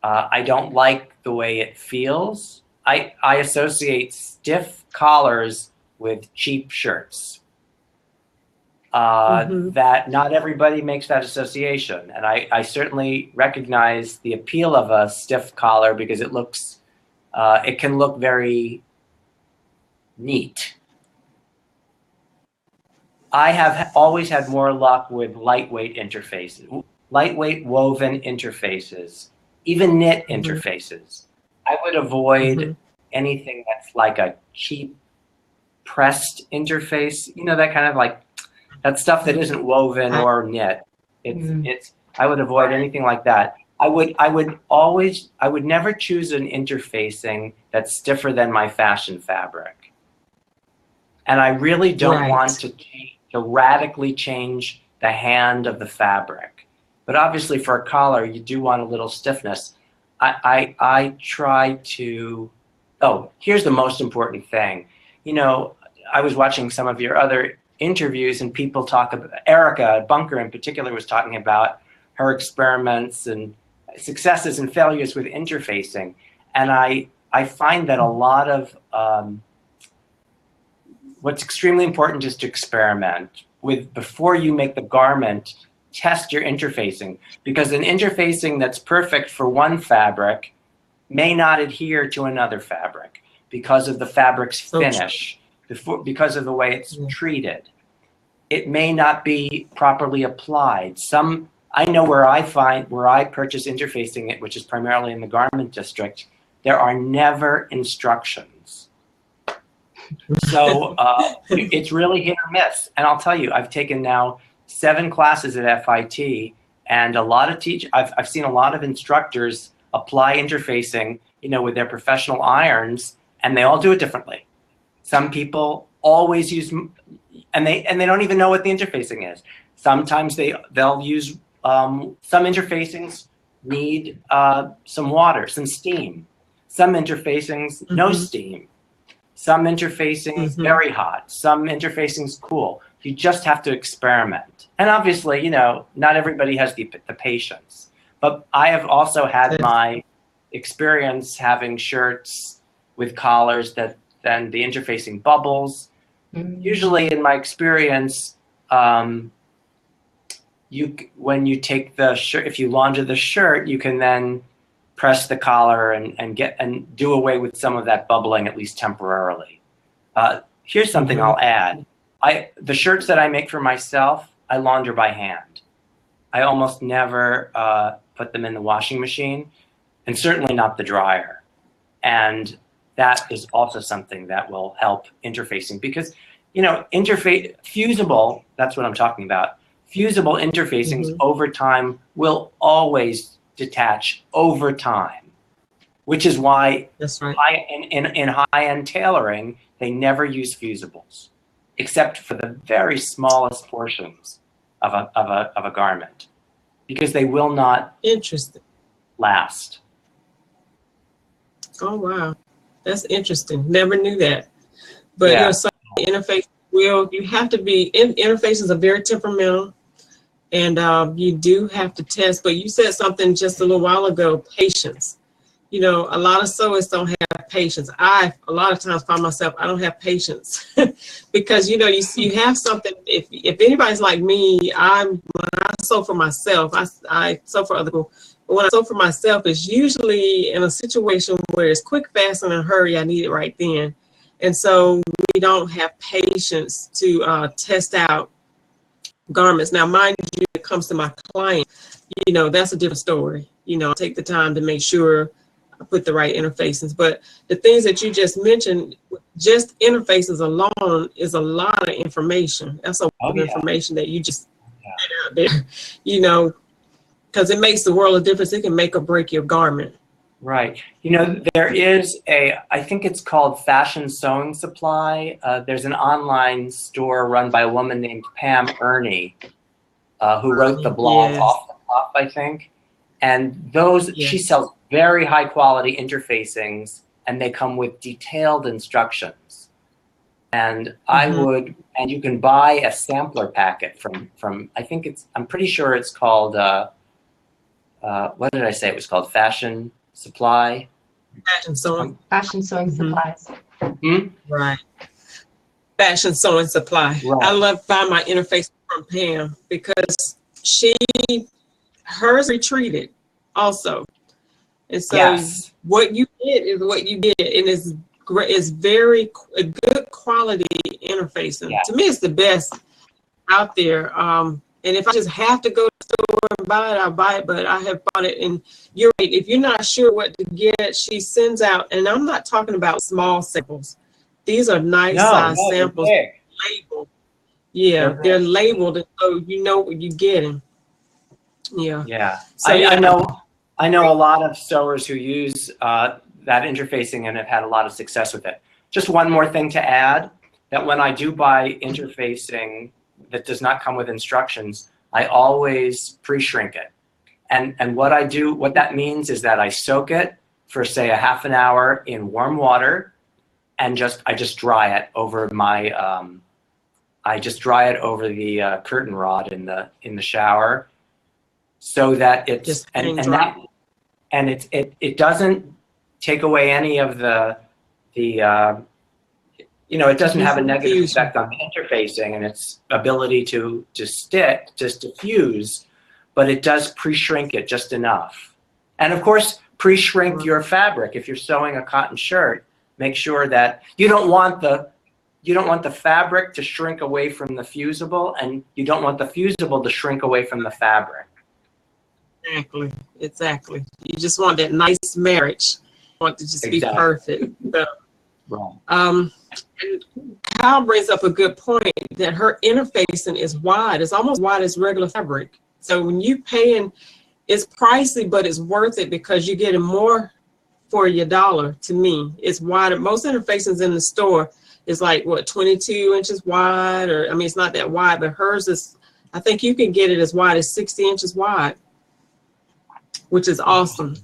I don't like the way it feels. I associate stiff collars with cheap shirts. That not everybody makes that association. And I certainly recognize the appeal of a stiff collar because it can look very neat. I have always had more luck with lightweight interfaces, lightweight woven interfaces, even knit interfaces. I would avoid anything that's like a cheap pressed interface, that kind of like that stuff that isn't woven or knit. I would avoid anything like that. I would never choose an interfacing that's stiffer than my fashion fabric. And I really don't want to radically change the hand of the fabric. But obviously for a collar, you do want a little stiffness. I try to, here's the most important thing. I was watching some of your other interviews and people talk about, Erica Bunker in particular was talking about her experiments and successes and failures with interfacing. And I find that a lot of what's extremely important is to experiment with, before you make the garment, test your interfacing, because an interfacing that's perfect for one fabric may not adhere to another fabric because of the fabric's finish, because of the way it's treated. it may not be properly applied. I know where I purchase interfacing, which is primarily in the garment district, there are never instructions. So it's really hit or miss. And I'll tell you, I've taken now 7 classes at FIT, and a lot of I've seen a lot of instructors apply interfacing, with their professional irons, and they all do it differently. Some people always use, and they don't even know what the interfacing is. Sometimes they'll use some interfacings need some water, some steam. Some interfacings no steam. Some interfacings very hot. Some interfacings cool. You just have to experiment. And obviously, not everybody has the patience. But I have also had my experience having shirts with collars that then the interfacing bubbles. Usually, in my experience, when you take the shirt, if you launder the shirt, you can then press the collar and do away with some of that bubbling, at least temporarily. Here's something I'll add. The shirts that I make for myself, I launder by hand. I almost never put them in the washing machine, and certainly not the dryer. And that is also something that will help interfacing, because fusible, that's what I'm talking about. Fusible interfacings over time will always detach over time, which is why that's right. In high-end tailoring, they never use fusibles, except for the very smallest portions of a garment, because they will not last. Oh wow, that's interesting. Never knew that. But some interface you have to be interfaces are very temperamental. And you do have to test, but you said something just a little while ago, patience. A lot of sewers don't have patience. A lot of times find myself, I don't have patience because, you have something, if anybody's like me, when I sew for myself, I sew for other people, but when I sew for myself, it's usually in a situation where it's quick, fast, and in a hurry, I need it right then. And so we don't have patience to test out garments. Now, mind you, when it comes to my client, that's a different story. I take the time to make sure I put the right interfaces. But the things that you just mentioned, just interfaces alone is a lot of information. That's a lot of information that you just put out there, because it makes the world of difference. It can make or break your garment. Right. There is I think it's called Fashion Sewing Supply. There's an online store run by a woman named Pam Ernie, who wrote the blog Off the Cuff, I think. And she sells very high quality interfacings, and they come with detailed instructions. And and you can buy a sampler packet from I'm pretty sure it's called, what did I say? It was called Fashion Supply. Fashion sewing supplies. Right. Fashion sewing supply. Right. I love buying my interface from Pam because hers retreated also. And so what you get is what you get, and it's very a good quality interface. And to me, it's the best out there. And if I just have to go to the store and buy it, I'll buy it. But I have bought it, and you're right. If you're not sure what to get, she sends out, and I'm not talking about small samples. These are nice size samples, labeled. Yeah, they're labeled, and so you know what you're getting. Yeah. Yeah. So I know a lot of sewers who use that interfacing and have had a lot of success with it. Just one more thing to add, that when I do buy interfacing that does not come with instructions, I always pre-shrink it. And what that means is that I soak it for say a half an hour in warm water, and I just dry it over my the curtain rod in the shower, so that it's just it doesn't take away any of it doesn't have a negative effect on the interfacing and its ability to stick, just diffuse, but it does pre-shrink it just enough. And of course, pre-shrink your fabric. If you're sewing a cotton shirt, make sure that you don't want the you don't want the fabric to shrink away from the fusible, and you don't want the fusible to shrink away from the fabric. Exactly. You just want that nice marriage. You want to just be perfect. So, right. And Kyle brings up a good point that her interfacing is wide. It's almost wide as regular fabric. So when you paying, it's pricey, but it's worth it because you're getting more for your dollar. To me, it's wider. Most interfacings in the store is like what, 22 inches wide, or I mean, it's not that wide, but hers is. I think you can get it as wide as 60 inches wide, which is awesome.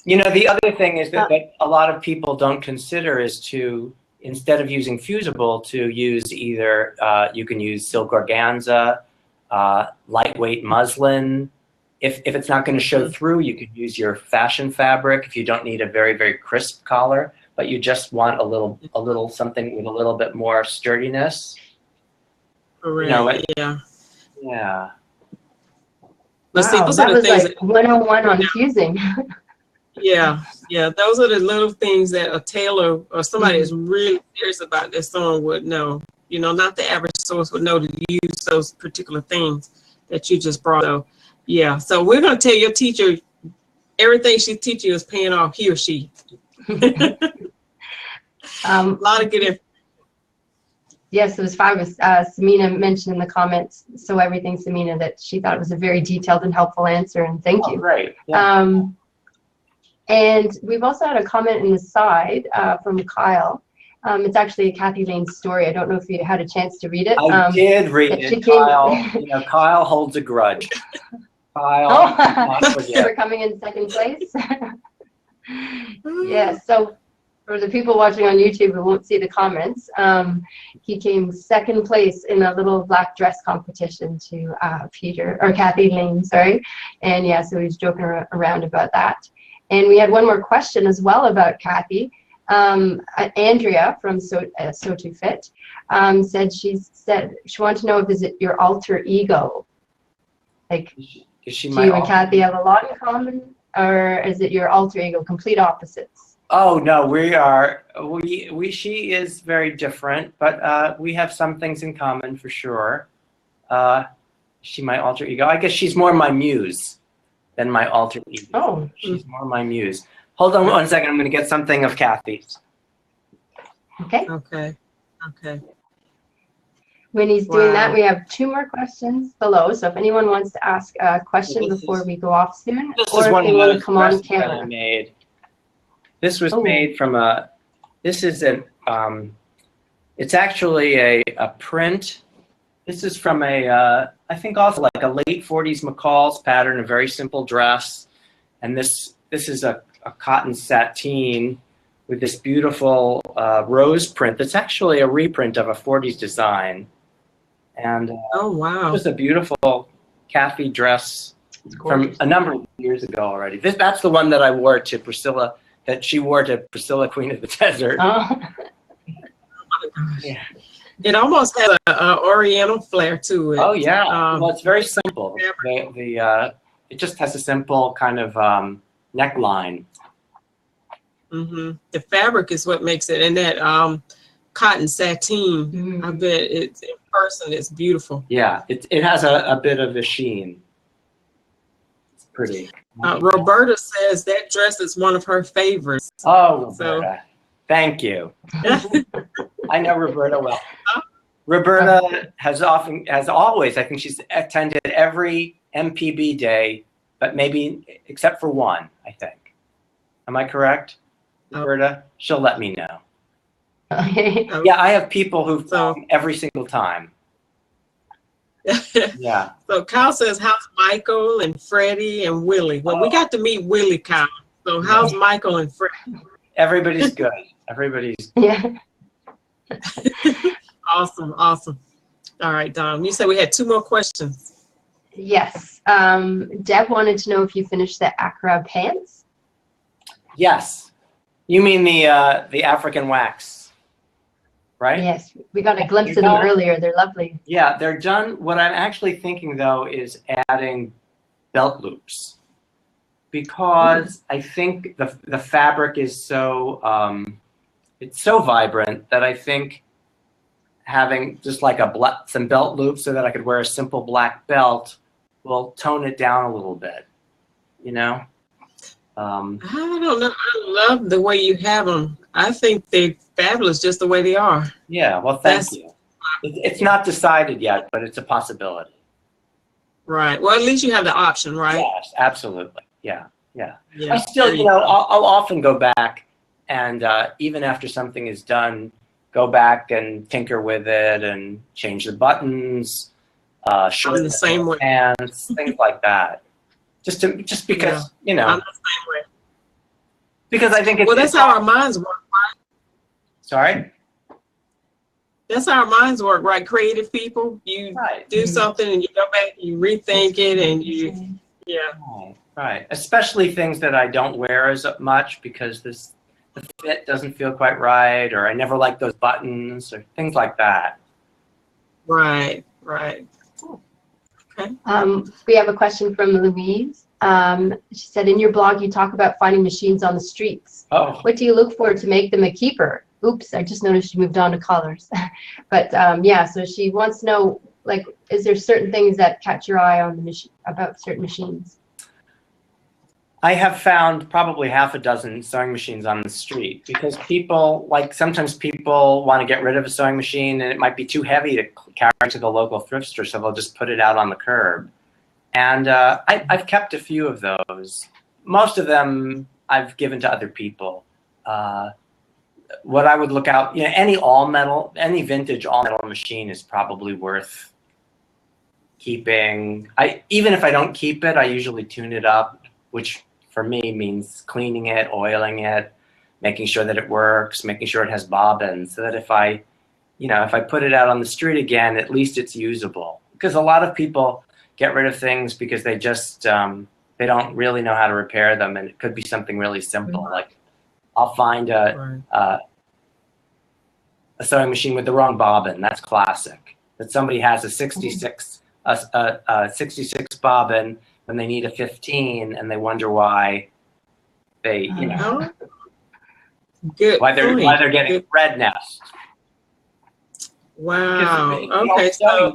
You know, the other thing is that a lot of people don't consider is to, instead of using fusible, to use either, you can use silk organza, lightweight muslin. If it's not going to show through, you could use your fashion fabric if you don't need a very, very crisp collar, but you just want a little something with a little bit more sturdiness. Correct. You know, Yeah. Yeah. Let's see, those that are the was things like 101 on fusing. Yeah, those are the little things that a tailor or somebody that's really serious about their sewing would know. You know, not the average source would know to use those particular things that you just brought up. Yeah, so we're going to tell your teacher everything she's teaching you is paying off, he or she. A lot of good information. Yes, it was fabulous. Samina mentioned in the comments, so everything, Samina, that she thought it was a very detailed and helpful answer, and thank you. Great. Yeah. And we've also had a comment in the side from Kyle. It's actually a Kathy Lane story. I don't know if you had a chance to read it. I did read it, Kyle. You know, Kyle holds a grudge. Kyle, not forget. For coming in second place. Yeah, so for the people watching on YouTube who won't see the comments, he came second place in a little black dress competition to Kathy Lane, sorry. And yeah, so he's joking around about that. And we had one more question as well about Kathy. Andrea from So To Fit said she wanted to know if is it your alter ego? Like, is she do my you and Kathy have a lot in common, or is it your alter ego, complete opposites? Oh no, she is very different, but we have some things in common for sure. She my alter ego. I guess she's more my muse than my alter ego. Oh. She's more my muse. Hold on 1 second. I'm going to get something of Kathy's. Okay. Okay. When he's doing that, we have 2 more questions below. So if anyone wants to ask a question before we go off soon, or if they want to come on camera. This was made from it's actually a print. This is from I think also like a late 40s McCall's pattern, a very simple dress. And this is a cotton sateen with this beautiful rose print that's actually a reprint of a 40s design. And oh, wow. It was a beautiful Kathy dress from a number of years ago already. That's the one that I wore to Priscilla, that she wore to Priscilla, Queen of the Desert. Oh. Yeah. It almost has an oriental flair to it. Oh, yeah. Well, it's very simple. It just has a simple kind of neckline. The fabric is what makes it, and that cotton sateen. I bet it's in person. It's beautiful. Yeah, it has a bit of a sheen. It's pretty. Roberta says that dress is one of her favorites. Oh, Roberta, thank you. I know Roberta well. Roberta has always, I think she's attended every MPB day, but maybe except for one, I think. Am I correct, Roberta? She'll let me know. Yeah, I have people who've come every single time. Yeah. So Kyle says, how's Michael and Freddie and Willie? Well, we got to meet Willie, Kyle. So how's Michael and Freddie? Everybody's good. Everybody's good. Awesome. All right, Dom, you said we had 2 more questions. Yes. Deb wanted to know if you finished the Accra pants. Yes. You mean the African wax, right? Yes. We got a glimpse of them earlier. They're lovely. Yeah, they're done. What I'm actually thinking, though, is adding belt loops, because I think the fabric is so it's so vibrant that I think having just like some belt loops so that I could wear a simple black belt will tone it down a little bit, you know? I don't know. I love the way you have them. I think they're fabulous just the way they are. Yeah, well, thank you. It's not decided yet, but it's a possibility. Right. Well, at least you have the option, right? Yes, absolutely. Yeah, yeah. Yeah. I still, you know, I'll often go back and even after something is done, go back and tinker with it and change the buttons, shorten the same way. pants, things like that. Just because, you know. I'm the same way. Because I think it's... Well, that's how our minds work, right? Sorry? That's how our minds work, right? Creative people, you do something and you go back, you rethink it, and you, Right. Especially things that I don't wear as much because the fit doesn't feel quite right, or I never like those buttons, or things like that. Right, right. Okay. We have a question from Louise. She said, in your blog, you talk about finding machines on the streets. Oh. What do you look for to make them a keeper? Oops, I just noticed you moved on to colors. But yeah, so she wants to know, like, is there certain things that catch your eye on the machine, about certain machines? I have found probably half a dozen sewing machines on the street because people, like, sometimes people want to get rid of a sewing machine and it might be too heavy to carry to the local thrift store, so they'll just put it out on the curb. And I've kept a few of those. Most of them I've given to other people. What I would look out, you know, any vintage all metal machine is probably worth keeping. Even if I don't keep it, I usually tune it up, which for me means cleaning it, oiling it, making sure that it works, making sure it has bobbins, so that if I put it out on the street again, at least it's usable. Because a lot of people get rid of things because they just they don't really know how to repair them, and it could be something really simple. Like I'll find a sewing machine with the wrong bobbin. That's classic. That somebody has a 66 bobbin when they need a 15, and they wonder why they, you know, why they're getting a red nest. Wow. Okay. So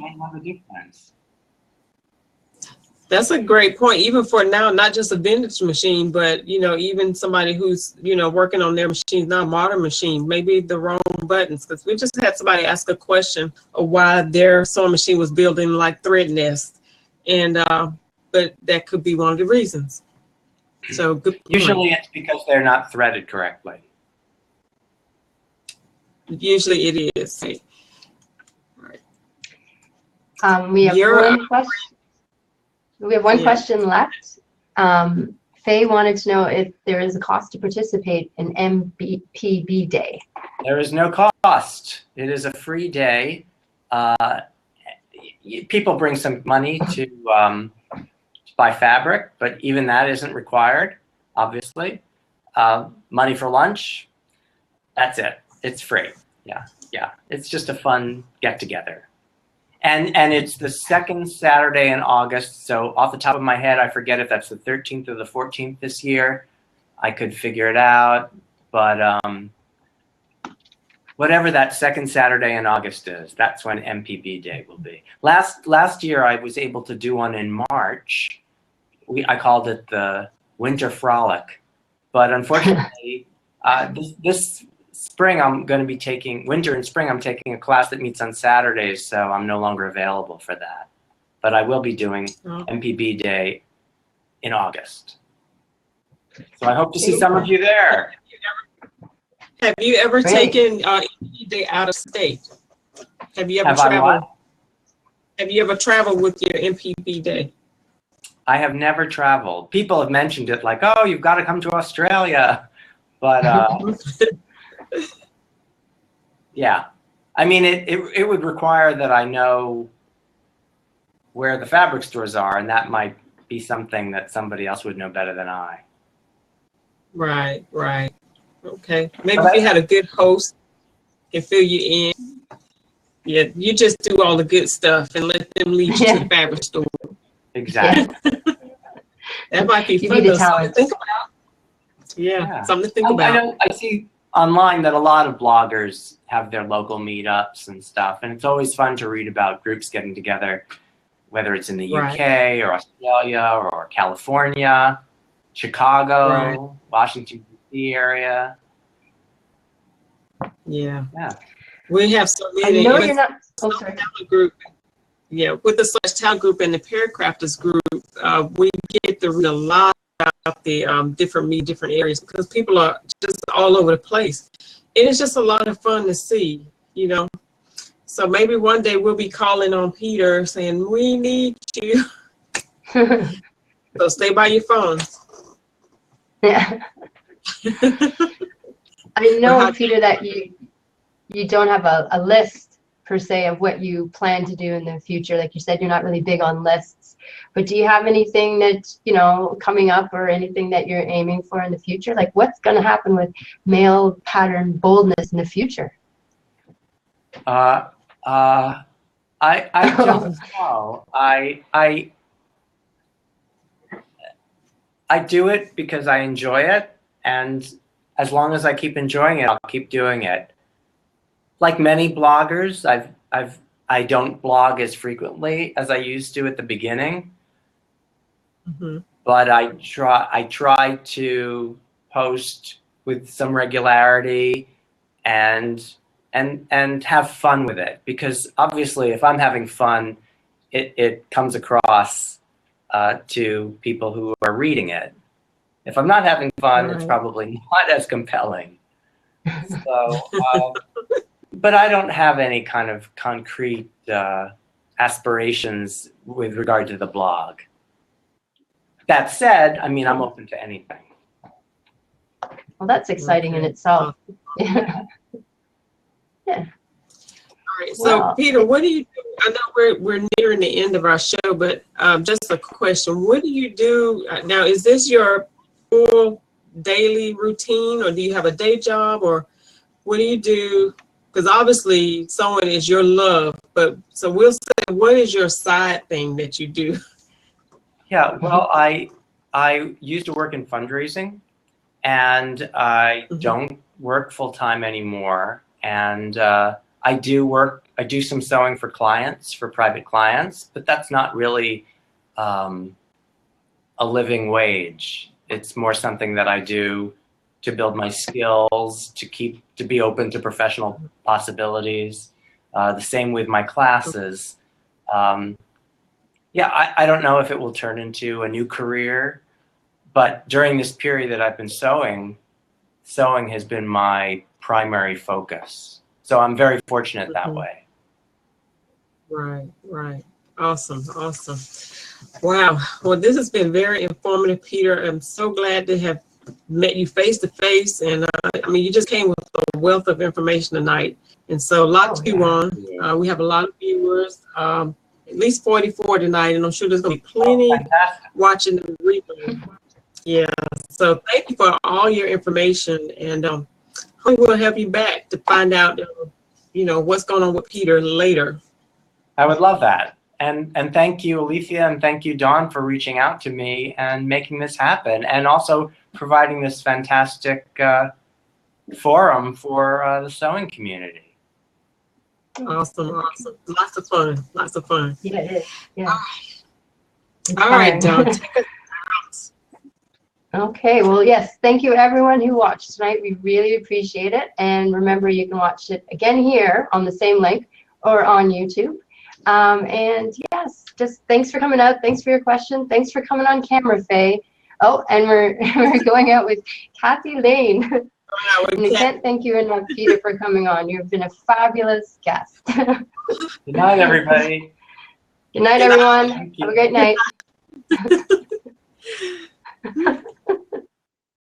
that's a great point. Even for now, not just a vintage machine, but, you know, even somebody who's, you know, working on their machines, not a modern machine, maybe the wrong buttons. Because we just had somebody ask a question of why their sewing machine was building like thread nests. And, but that could be one of the reasons. So good point. Usually it's because they're not threaded correctly. Usually it is. Right. We have one question left. Faye wanted to know if there is a cost to participate in MPB Day. There is no cost. It is a free day. People bring some money to buy fabric, but even that isn't required, obviously. Money for lunch, that's it. It's free. Yeah. It's just a fun get-together. And it's the second Saturday in August, so off the top of my head, I forget if that's the 13th or the 14th this year. I could figure it out, but whatever that second Saturday in August is, that's when MPB Day will be. Last year, I was able to do one in March. I called it the Winter Frolic, but unfortunately, this spring I'm going to be taking, winter and spring, I'm taking a class that meets on Saturdays, so I'm no longer available for that. But I will be doing MPB Day in August. So I hope to see some of you there. Have you ever taken MPB Day out of state? Have you ever traveled? Have you ever traveled with your MPB Day? I have never traveled. People have mentioned it like, oh, you've got to come to Australia. But yeah, I mean, it would require that I know where the fabric stores are, and that might be something that somebody else would know better than I. Right. Okay. Maybe if you had a good host, can fill you in. Yeah, you just do all the good stuff and let them lead you to the fabric store. Exactly. That might be fun. Something to think about. Yeah, something to think about. I see online that a lot of bloggers have their local meetups and stuff, and it's always fun to read about groups getting together, whether it's in the UK or Australia or California, Chicago, Washington, D.C. area. Yeah. Yeah. We have so many. I know you're not. Oh, sorry. Group. Yeah, with the Slash Talent group and the Paracrafters group, we get to read a lot about the different areas because people are just all over the place. And it's just a lot of fun to see, you know. So maybe one day we'll be calling on Peter saying, we need you. So stay by your phones. Yeah. I know, Peter, that you don't have a list per se of what you plan to do in the future. Like you said, you're not really big on lists, but do you have anything that, you know, coming up or anything that you're aiming for in the future? Like what's going to happen with male pattern boldness in the future? I don't know. I do it because I enjoy it, and as long as I keep enjoying it, I'll keep doing it. Like many bloggers, I don't blog as frequently as I used to at the beginning, but I try to post with some regularity and have fun with it, because obviously if I'm having fun, it comes across to people who are reading it. If I'm not having fun, it's probably not as compelling. So, but I don't have any kind of concrete aspirations with regard to the blog. That said, I mean, I'm open to anything. Well, that's exciting in itself. Yeah. Yeah. All right. So, Peter, what do you do? I know we're nearing the end of our show, but just a question. What do you do now? Is this your full daily routine, or do you have a day job, or what do you do? Because obviously someone is your love, but so we'll say, what is your side thing that you do? Yeah, well, I used to work in fundraising, and I don't work full time anymore. And I do some sewing for clients, for private clients, but that's not really a living wage. It's more something that I do to build my skills, to be open to professional possibilities. The same with my classes. Yeah, I don't know if it will turn into a new career, but during this period that I've been sewing has been my primary focus. So I'm very fortunate that way. Right. Awesome. Wow. Well, this has been very informative, Peter. I'm so glad to have met you face to face. And I mean, you just came with a wealth of information tonight. And so a lot to go on. We have a lot of viewers, at least 44 tonight. And I'm sure there's going to be plenty watching the replay. Yeah. So thank you for all your information. And hopefully we'll have you back to find out, you know, what's going on with Peter later. I would love that. And thank you, Alethea, and thank you, Dawn, for reaching out to me and making this happen, and also providing this fantastic forum for the sewing community. Awesome. Lots of fun. Yeah, it is. Yeah. All right, Dawn. Take us out. Okay, well, yes, thank you everyone who watched tonight. We really appreciate it. And remember, you can watch it again here on the same link or on YouTube. And yes, just thanks for coming out. Thanks for your question. Thanks for coming on camera, Faye. Oh, and we're going out with Kathy Lane. And I can't thank you enough, Peter, for coming on. You've been a fabulous guest. Good night, everybody. Good night, everyone. Have a great night.